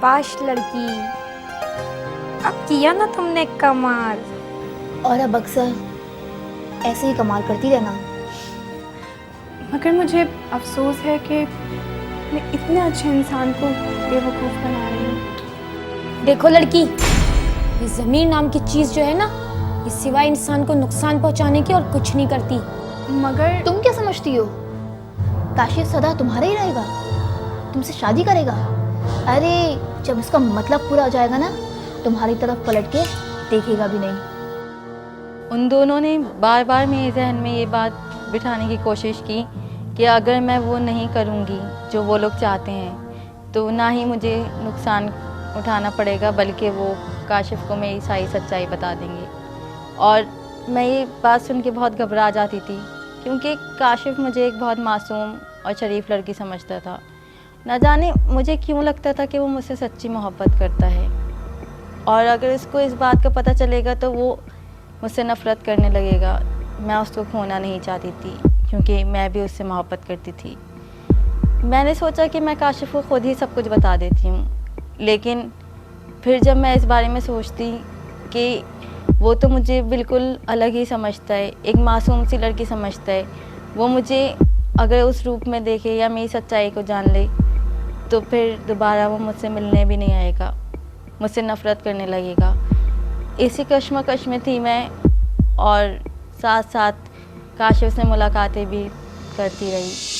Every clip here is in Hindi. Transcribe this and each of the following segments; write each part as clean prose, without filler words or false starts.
शाबाश लड़की, अब किया ना तुमने कमाल। और अब अक्सर ऐसे ही कमाल करती रहना। मगर मुझे अफसोस है कि मैं इतने अच्छे इंसान को बेवकूफ़ बना रही हूँ। देखो लड़की, ये ज़मीर नाम की चीज़ जो है ना, ये सिवाय इंसान को नुकसान पहुंचाने की और कुछ नहीं करती। मगर तुम क्या समझती हो काशिफ सदा तुम्हारा ही रहेगा, तुमसे शादी करेगा? अरे जब उसका मतलब पूरा हो जाएगा ना, तुम्हारी तरफ पलट के देखेगा भी नहीं। उन दोनों ने बार बार मेरे जहन में ये बात बिठाने की कोशिश की कि अगर मैं वो नहीं करूँगी जो वो लोग चाहते हैं तो ना ही मुझे नुकसान उठाना पड़ेगा, बल्कि वो काशिफ को मेरी सारी सच्चाई बता देंगे। और मैं ये बात सुन के बहुत घबरा जाती थी, क्योंकि काशिफ मुझे एक बहुत मासूम और शरीफ लड़की समझता था। ना जाने मुझे क्यों लगता था कि वो मुझसे सच्ची मोहब्बत करता है, और अगर इसको इस बात का पता चलेगा तो वो मुझसे नफ़रत करने लगेगा। मैं उसको खोना नहीं चाहती थी, क्योंकि मैं भी उससे मोहब्बत करती थी। मैंने सोचा कि मैं काशिफ को खुद ही सब कुछ बता देती हूँ, लेकिन फिर जब मैं इस बारे में सोचती कि वो तो मुझे बिल्कुल अलग ही समझता है, एक मासूम सी लड़की समझता है, वो मुझे अगर उस रूप में देखे या मेरी सच्चाई को जान ले तो फिर दोबारा वो मुझसे मिलने भी नहीं आएगा, मुझसे नफ़रत करने लगेगा। इसी कश्मकश में थी मैं, और साथ साथ काशिफ से मुलाकातें भी करती रही।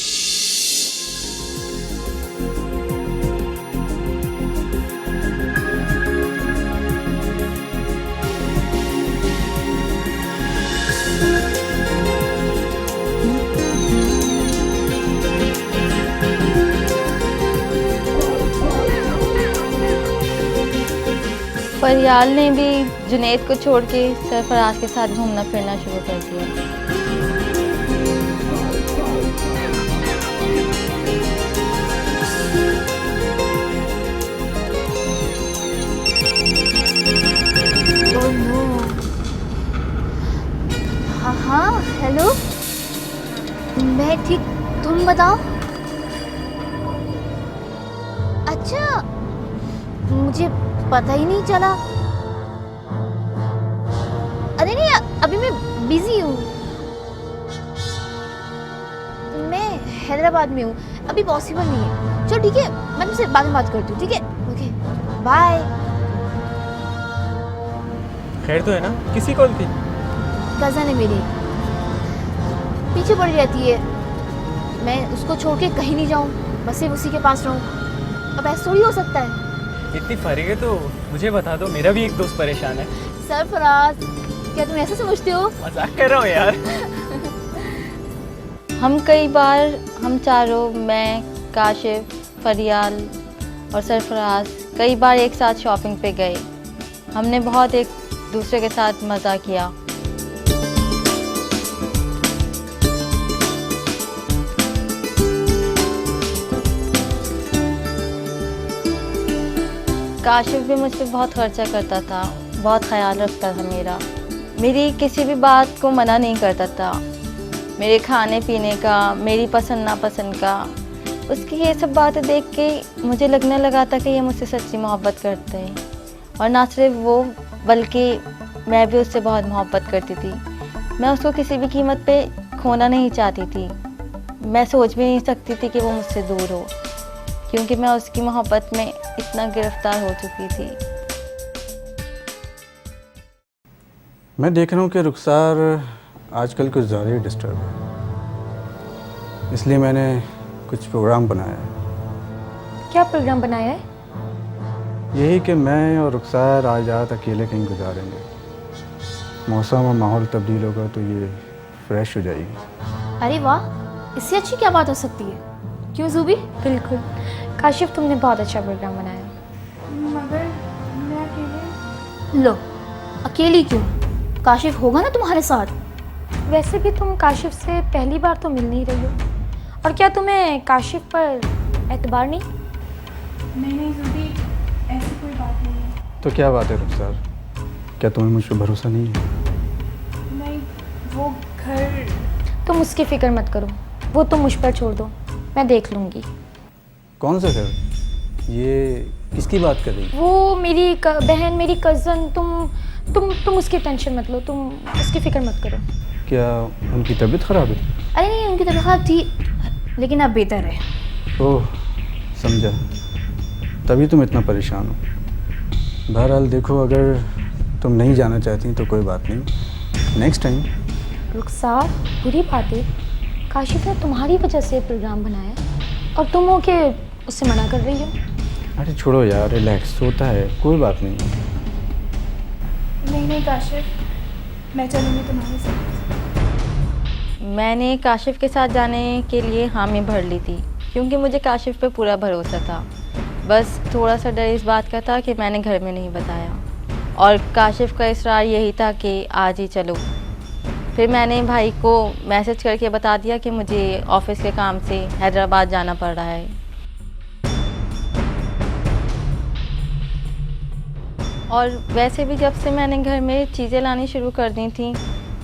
फरियाल ने भी जुनैद को छोड़ के सरफराज के साथ घूमना फिरना शुरू कर दिया। Oh no. हाँ हेलो, मैं ठीक, तुम बताओ। अच्छा, मुझे पता ही नहीं चला। अरे नहीं, अभी मैं बिजी हूँ, मैं हैदराबाद में हूँ, अभी पॉसिबल नहीं है। चलो ठीक है, मैं तुमसे बाद में बात करती हूँ, ठीक है? Okay bye. खैर तो है ना? किसी कॉल थी? कज़न है मेरी, पीछे पड़ी रहती है। मैं उसको छोड़ के कहीं नहीं जाऊँ, बस सिर्फ उसी के पास रहूँ। अब ऐसा थोड़ी हो सकता है। इतनी फर्क है तो मुझे बता दो, मेरा भी एक दोस्त परेशान है। सरफराज, क्या तुम ऐसा समझते हो? मजाक कर रहा हूँ यार। हम चारों, मैं, काशिफ, फरियाल और सरफराज कई बार एक साथ शॉपिंग पे गए। हमने बहुत एक दूसरे के साथ मज़ा किया। काशिफ भी मुझ पे बहुत खर्चा करता था, बहुत ख्याल रखता था मेरी किसी भी बात को मना नहीं करता था, मेरे खाने पीने का, मेरी पसंद नापसंद का। उसकी ये सब बातें देख के मुझे लगने लगा था कि ये मुझसे सच्ची मोहब्बत करते हैं। और ना सिर्फ वो, बल्कि मैं भी उससे बहुत मोहब्बत करती थी। मैं उसको किसी भी कीमत पे खोना नहीं चाहती थी। मैं सोच भी नहीं सकती थी कि वो मुझसे दूर हो, क्योंकि मैं उसकी मोहब्बत में इतना गिरफ्तार हो चुकी थी। मैं देख रहा हूँ कि रुखसार आजकल कुछ ज़्यादा ही डिस्टर्ब है, इसलिए मैंने कुछ प्रोग्राम बनाया है। क्या प्रोग्राम बनाया है? यही कि मैं और रुखसार आज रात अकेले कहीं गुजारेंगे। मौसम और माहौल तब्दील होगा तो ये फ्रेश हो जाएगी। अरे वाह, इससे अच्छी क्या बात हो सकती है? क्यों ज़ूबी? बिल्कुल काशिफ, तुमने बहुत अच्छा प्रोग्राम बनाया। मगर मैं अकेले। लो, अकेली क्यों? काशिफ होगा ना तुम्हारे साथ। वैसे भी तुम काशिफ से पहली बार तो मिल नहीं रही हो, और क्या तुम्हें काशिफ पर एतबार नहीं? नहीं ज़ूबी, ऐसी कोई बात नहीं है। तो क्या बात है रुखसार, क्या तुम्हें मुझ पर भरोसा नहीं है? नहीं, वो घर। तुम उसकी फिक्र मत करो, वो तुम मुझ पर छोड़ दो, मैं देख लूँगी। कौन सा घर? ये किसकी बात कर रही हो? वो मेरी बहन, मेरी कज़न, तुम उसकी टेंशन मत लो, तुम उसकी फिक्र मत करो। क्या उनकी तबीयत ख़राब है? अरे नहीं, उनकी तबीयत खराब थी लेकिन अब बेहतर है। ओह, समझा। तभी तुम इतना परेशान हो। बहरहाल देखो, अगर तुम नहीं जाना चाहती तो कोई बात नहीं, नेक्स्ट टाइम। रुखसार, बुरी बात है, काशिफ ने तुम्हारी वजह से प्रोग्राम बनाया और तुम हो के उससे मना कर रही हो। अरे छोड़ो यार, रिलैक्स, होता है, कोई बात नहीं। नहीं काशिफ, मैं चलूँगी तुम्हारे साथ। मैंने काशिफ के साथ जाने के लिए हामी भर ली थी क्योंकि मुझे काशिफ पे पूरा भरोसा था। बस थोड़ा सा डर इस बात का था कि मैंने घर में नहीं बताया, और काशिफ का इसरार यही था कि आज ही चलो। फिर मैंने भाई को मैसेज करके बता दिया कि मुझे ऑफिस के काम से हैदराबाद जाना पड़ रहा है। और वैसे भी जब से मैंने घर में चीज़ें लानी शुरू कर दी थी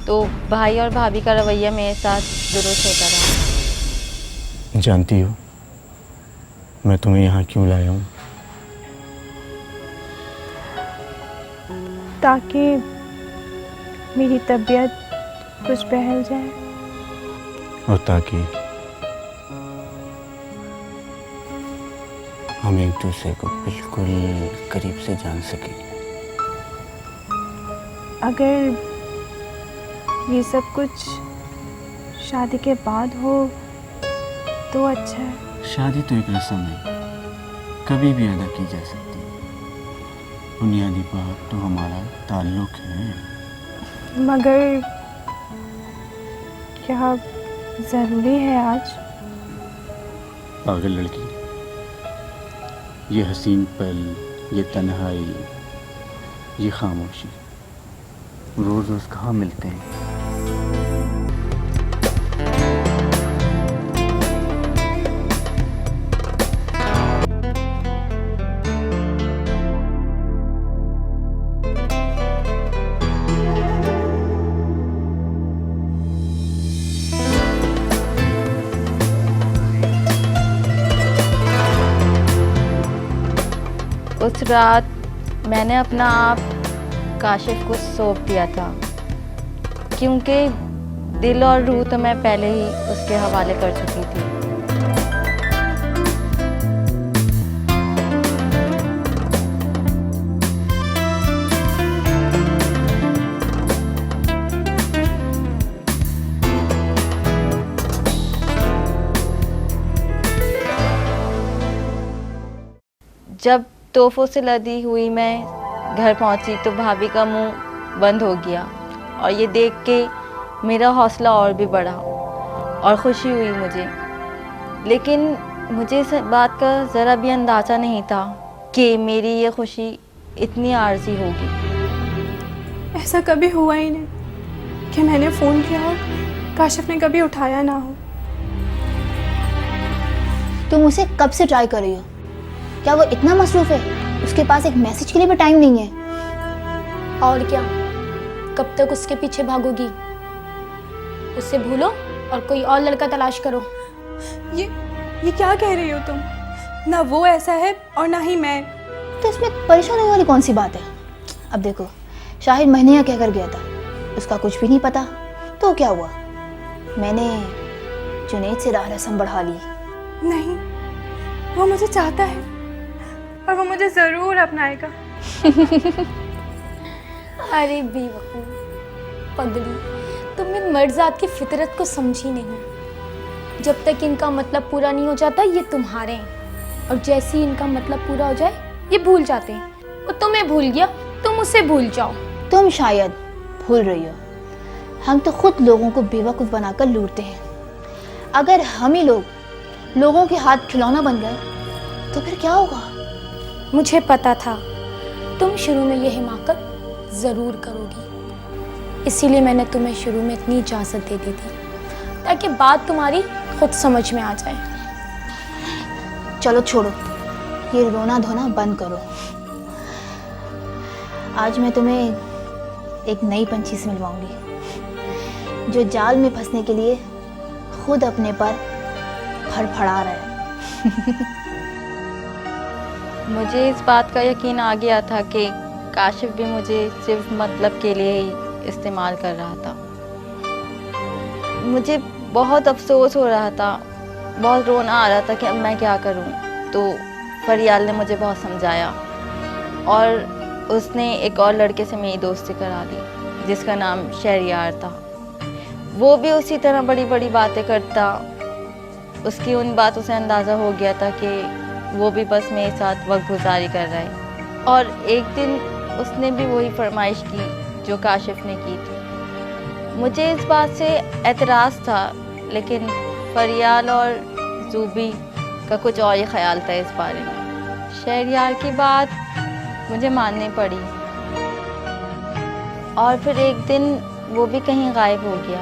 तो भाई और भाभी का रवैया मेरे साथ दुरुस्त होता रहा। जानती हो मैं तुम्हें यहाँ क्यों लाया हूँ? ताकि मेरी तबीयत कुछ बहल जाए और ताकि हम एक दूसरे को बिल्कुल करीब से जान सकें। अगर ये सब कुछ शादी के बाद हो तो अच्छा है। शादी तो एक रस्म है, कभी भी अदा की जा सकती है। बुनियादी बात तो हमारा ताल्लुक है। मगर क्या ज़रूरी है आज? पागल लड़की, ये हसीन पल, ये तन्हाई, ये खामोशी रोज़ रोज़ कहाँ मिलते हैं। उस रात मैंने अपना आप काशिफ को सौंप दिया था क्योंकि दिल और रूह तो मैं पहले ही उसके हवाले कर चुकी थी। जब तोहफों से लदी हुई मैं घर पहुंची तो भाभी का मुंह बंद हो गया, और ये देख के मेरा हौसला और भी बढ़ा और खुशी हुई मुझे। लेकिन मुझे इस बात का ज़रा भी अंदाज़ा नहीं था कि मेरी ये खुशी इतनी आर्जी होगी। ऐसा कभी हुआ ही नहीं कि मैंने फ़ोन किया और काशिफ ने कभी उठाया ना हो। तुम उसे कब से ट्राई कर रही हो? क्या वो इतना मसरूफ है उसके पास एक मैसेज के लिए भी टाइम नहीं है? और क्या, कब तक उसके पीछे भागोगी? उससे भूलो और कोई और लड़का तलाश करो। ये क्या कह रही हो तुम? ना वो ऐसा है और ना ही मैं। तो इसमें परेशान होने वाली कौन सी बात है? अब देखो, शाहिद महीने कह कर गया था, उसका कुछ भी नहीं पता, तो क्या हुआ? मैंने जुनैद से राह रस्म बढ़ा ली। नहीं, वो मुझे चाहता है और वो मुझे ज़रूर अपनाएगा। अरे बेवकूफ़ पगली, तुम इन मर्ज़ात की फितरत को समझी नहीं। जब तक इनका मतलब पूरा नहीं हो जाता ये तुम्हारे हैं, और जैसे ही इनका मतलब पूरा हो जाए ये भूल जाते हैं। वो तुम्हें भूल गया, तुम उसे भूल जाओ। तुम शायद भूल रही हो, हम तो खुद लोगों को बेवकूफ़ बनाकर लूटते हैं। अगर हम ही लोगों के हाथ खिलौना बन गए तो फिर क्या होगा? मुझे पता था तुम शुरू में ये हिमाकत ज़रूर करोगी, इसीलिए मैंने तुम्हें शुरू में इतनी इजाज़त दे दी थी ताकि बात तुम्हारी खुद समझ में आ जाए। चलो छोड़ो, ये रोना धोना बंद करो। आज मैं तुम्हें एक नई पंछी से मिलवाऊंगी जो जाल में फंसने के लिए खुद अपने पर फड़फड़ा रहा है। मुझे इस बात का यकीन आ गया था कि काशिफ भी मुझे सिर्फ मतलब के लिए ही इस्तेमाल कर रहा था। मुझे बहुत अफसोस हो रहा था, बहुत रोना आ रहा था कि अब मैं क्या करूं। तो फरियाल ने मुझे बहुत समझाया और उसने एक और लड़के से मेरी दोस्ती करा दी जिसका नाम शहरियार था। वो भी उसी तरह बड़ी बड़ी बातें करता। उसकी उन बातों से अंदाज़ा हो गया था कि वो भी बस मेरे साथ वक्त गुजारी कर रहा है। और एक दिन उसने भी वही फरमाइश की जो काशिफ ने की थी। मुझे इस बात से एतराज़ था, लेकिन फरियाल और ज़ूबी का कुछ और ही ख्याल था इस बारे में। शहरियार की बात मुझे माननी पड़ी और फिर एक दिन वो भी कहीं गायब हो गया।